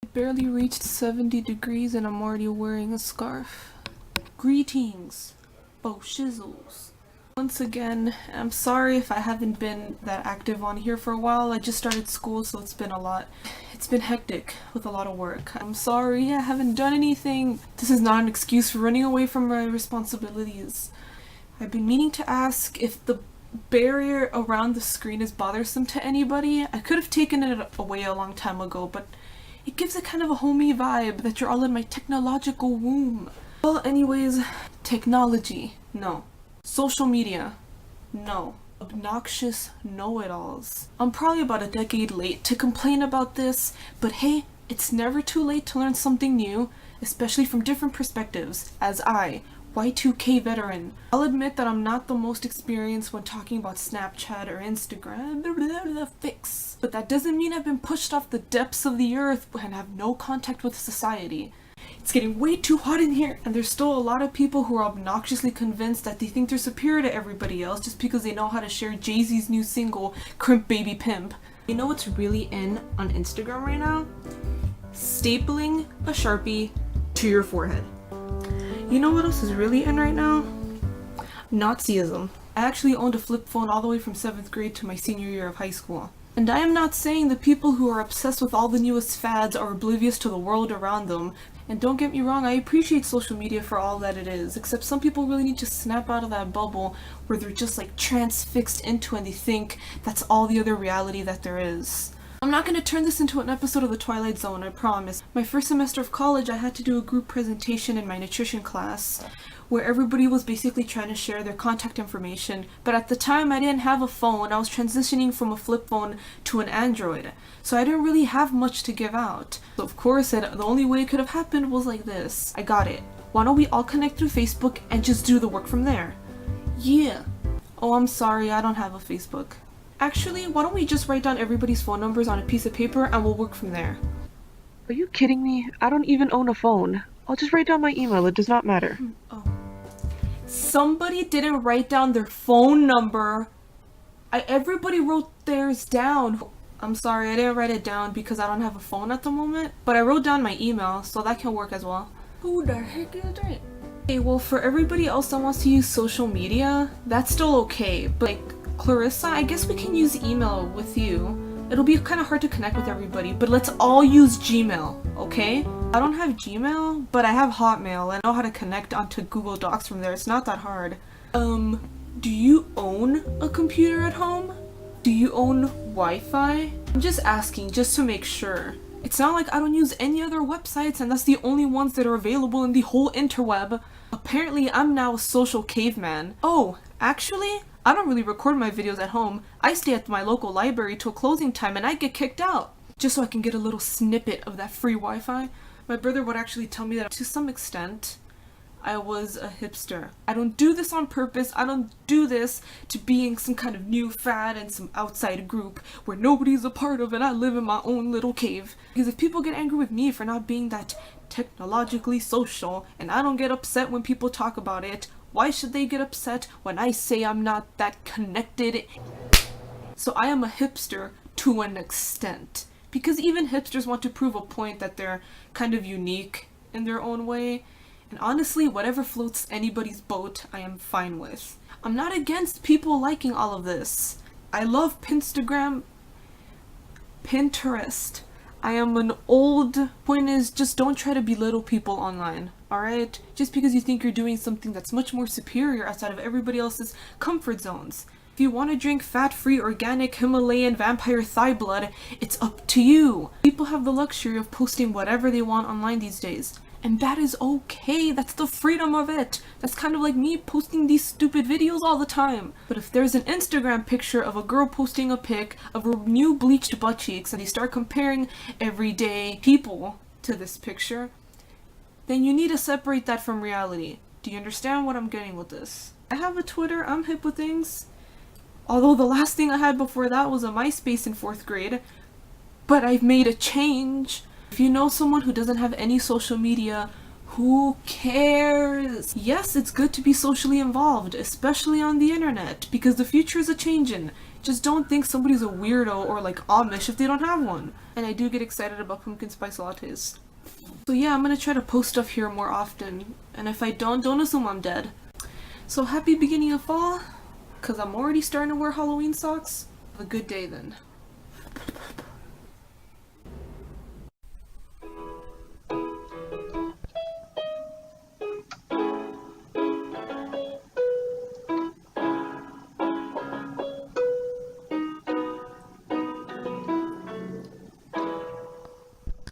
It barely reached 70 degrees and I'm already wearing a scarf. Greetings, bo shizzles. Once again, I'm sorry if I haven't been that active on here for a while. I just started school, so it's been a lot. It's been hectic with a lot of work. I'm sorry I haven't done anything. This is not an excuse for running away from my responsibilities. I've been meaning to ask if the barrier around the screen is bothersome to anybody. I could have taken it away a long time ago, but it gives a kind of a homey vibe that you're all in my technological womb. Well, anyways, technology, no. Social media, no. Obnoxious know-it-alls. I'm probably about a decade late to complain about this, but hey, it's never too late to learn something new, especially from different perspectives, as I, Y2K veteran. I'll admit that I'm not the most experienced when talking about Snapchat or Instagram, fix. But that doesn't mean I've been pushed off the depths of the earth and have no contact with society. It's getting way too hot in here, and there's still a lot of people who are obnoxiously convinced that they think they're superior to everybody else just because they know how to share Jay-Z's new single, Crimp Baby Pimp. You know what's really in on Instagram right now? Stapling a Sharpie to your forehead. You know what else is really in right now? Nazism. I actually owned a flip phone all the way from 7th grade to my senior year of high school. And I am not saying the people who are obsessed with all the newest fads are oblivious to the world around them. And don't get me wrong, I appreciate social media for all that it is, except some people really need to snap out of that bubble where they're just like transfixed into and they think that's all the other reality that there is. I'm not going to turn this into an episode of The Twilight Zone, I promise. My first semester of college, I had to do a group presentation in my nutrition class where everybody was basically trying to share their contact information, but at the time I didn't have a phone. I was transitioning from a flip phone to an Android, so I didn't really have much to give out. So of course, the only way it could have happened was like this. I got it. Why don't we all connect through Facebook and just do the work from there? Yeah. Oh, I'm sorry, I don't have a Facebook. Actually, why don't we just write down everybody's phone numbers on a piece of paper and we'll work from there. Are you kidding me? I don't even own a phone. I'll just write down my email, it does not matter. Oh. Somebody didn't write down their phone number. Everybody wrote theirs down. I'm sorry, I didn't write it down because I don't have a phone at the moment, but I wrote down my email, so that can work as well. Who the heck is that? Okay, well, for everybody else that wants to use social media, that's still okay, but like, Clarissa, I guess we can use email with you. It'll be kind of hard to connect with everybody, but let's all use Gmail, okay? I don't have Gmail, but I have Hotmail. I know how to connect onto Google Docs from there. It's not that hard. Do you own a computer at home? Do you own Wi-Fi? I'm just asking, just to make sure. It's not like I don't use any other websites and that's the only ones that are available in the whole interweb. Apparently, I'm now a social caveman. Oh, actually, I don't really record my videos at home. I stay at my local library till closing time and I get kicked out, just so I can get a little snippet of that free Wi-Fi. My brother would actually tell me that to some extent, I was a hipster. I don't do this on purpose. I don't do this to being some kind of new fad in some outside group where nobody's a part of and I live in my own little cave. Because if people get angry with me for not being that technologically social and I don't get upset when people talk about it, why should they get upset when I say I'm not that connected? So I am a hipster to an extent. Because even hipsters want to prove a point that they're kind of unique in their own way. And honestly, whatever floats anybody's boat, I am fine with. I'm not against people liking all of this. I love Pinterest. I am an old... Point is, just don't try to belittle people online, alright? Just because you think you're doing something that's much more superior outside of everybody else's comfort zones. If you want to drink fat-free, organic, Himalayan vampire thigh blood, it's up to you. People have the luxury of posting whatever they want online these days. And that is okay, that's the freedom of it. That's kind of like me posting these stupid videos all the time. But if there's an Instagram picture of a girl posting a pic of her new bleached butt cheeks and they start comparing everyday people to this picture, then you need to separate that from reality. Do you understand what I'm getting with this? I have a Twitter, I'm hip with things. Although the last thing I had before that was a MySpace in 4th grade. But I've made a change. If you know someone who doesn't have any social media, who cares? Yes, it's good to be socially involved, especially on the internet, because the future is a-changin'. Just don't think somebody's a weirdo or like Amish if they don't have one. And I do get excited about pumpkin spice lattes. So yeah, I'm gonna try to post stuff here more often. And if I don't assume I'm dead. So happy beginning of fall, cause I'm already starting to wear Halloween socks. Have a good day then.